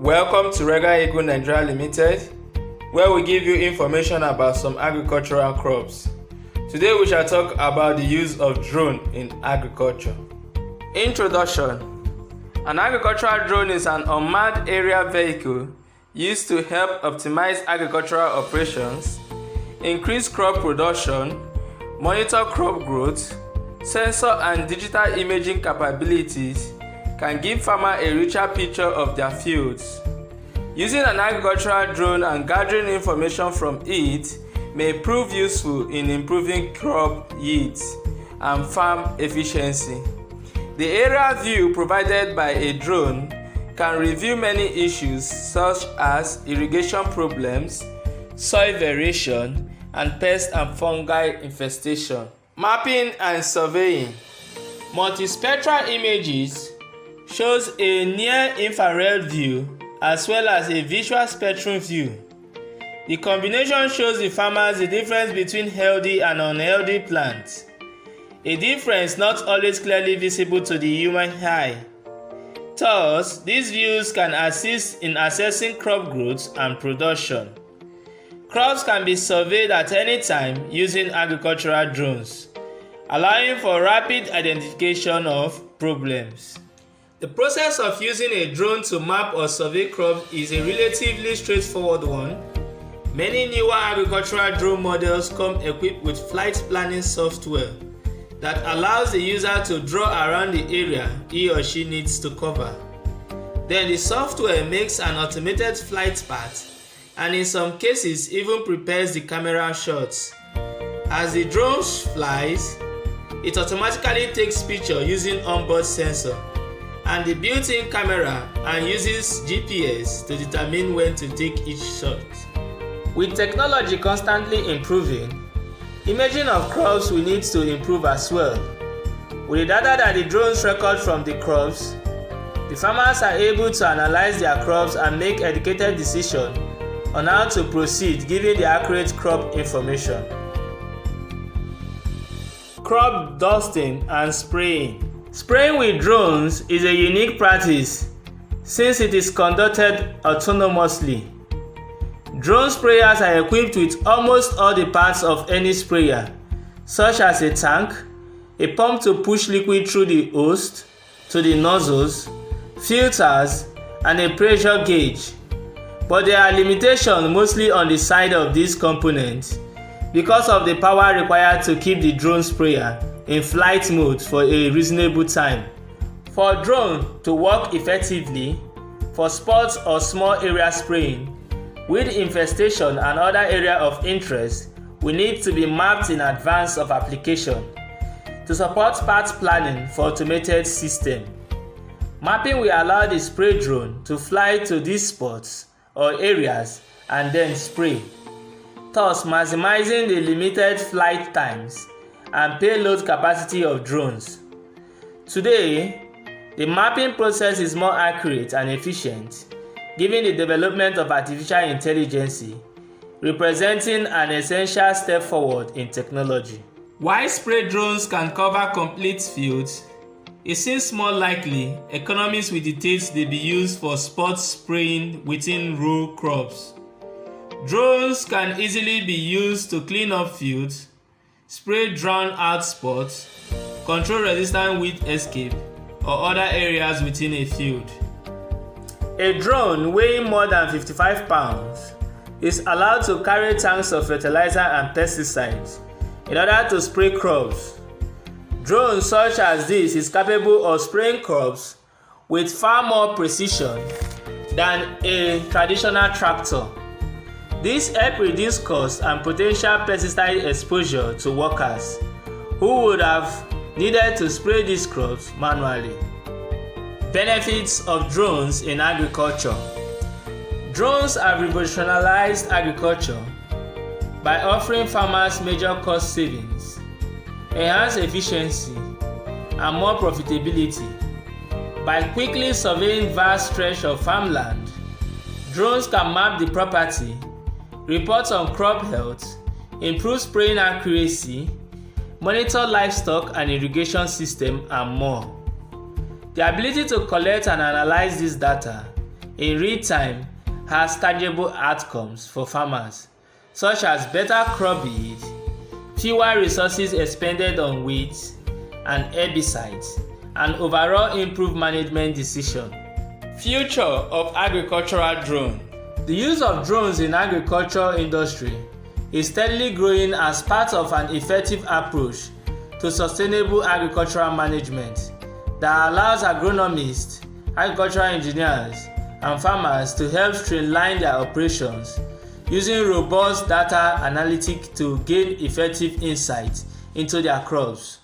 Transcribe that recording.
Welcome to Regal Nigeria Limited, where we give you information about some agricultural crops. Today we shall talk about the use of drone in agriculture. Introduction. An agricultural drone is an unmanned aerial vehicle used to help optimize agricultural operations, increase crop production, monitor crop growth. Sensor and digital imaging capabilities can give farmers a richer picture of their fields. Using an agricultural drone and gathering information from it may prove useful in improving crop yields and farm efficiency. The aerial view provided by a drone can reveal many issues such as irrigation problems, soil variation, and pest and fungi infestation. Mapping and surveying. Multispectral images shows a near-infrared view as well as a visual spectrum view. The combination shows the farmers the difference between healthy and unhealthy plants, a difference not always clearly visible to the human eye. Thus, these views can assist in assessing crop growth and production. Crops can be surveyed at any time using agricultural drones, allowing for rapid identification of problems. The process of using a drone to map or survey crops is a relatively straightforward one. Many newer agricultural drone models come equipped with flight planning software that allows the user to draw around the area he or she needs to cover. Then the software makes an automated flight path and in some cases even prepares the camera shots. As the drone flies, it automatically takes pictures using onboard sensor and the built-in camera and uses GPS to determine when to take each shot. With technology constantly improving, imaging of crops will need to improve as well. With the data that the drones record from the crops, the farmers are able to analyze their crops and make educated decisions on how to proceed given the accurate crop information. Crop dusting and spraying. Spraying with drones is a unique practice since it is conducted autonomously. Drone sprayers are equipped with almost all the parts of any sprayer, such as a tank, a pump to push liquid through the hose to the nozzles, filters, and a pressure gauge. But there are limitations mostly on the side of these components because of the power required to keep the drone sprayer in flight mode for a reasonable time. For a drone to work effectively for sports or small area spraying, weed infestation and other areas of interest will need to be mapped in advance of application. To support path planning for automated system, mapping will allow the spray drone to fly to these spots or areas and then spray, thus maximizing the limited flight times and payload capacity of drones. Today, the mapping process is more accurate and efficient, given the development of artificial intelligence, representing an essential step forward in technology. While spray drones can cover complete fields, it seems more likely economists will dictate they be used for spot spraying within row crops. Drones can easily be used to clean up fields, spray drown out spots, control resistant weed escape, or other areas within a field. A drone weighing more than 55 pounds is allowed to carry tanks of fertilizer and pesticides in order to spray crops. Drones such as this is capable of spraying crops with far more precision than a traditional tractor. This helps reduce costs and potential pesticide exposure to workers who would have needed to spray these crops manually. Benefits of drones in agriculture. Drones have revolutionized agriculture by offering farmers major cost savings, enhanced efficiency, and more profitability. By quickly surveying vast stretches of farmland, drones can map the property, report on crop health, improve spraying accuracy, monitor livestock and irrigation system, and more. The ability to collect and analyze this data in real time has tangible outcomes for farmers, such as better crop yield, fewer resources expended on weeds and herbicides, and overall improved management decision. Future of agricultural drone. The use of drones in agriculture industry is steadily growing as part of an effective approach to sustainable agricultural management that allows agronomists, agricultural engineers, and farmers to help streamline their operations using robust data analytics to gain effective insights into their crops.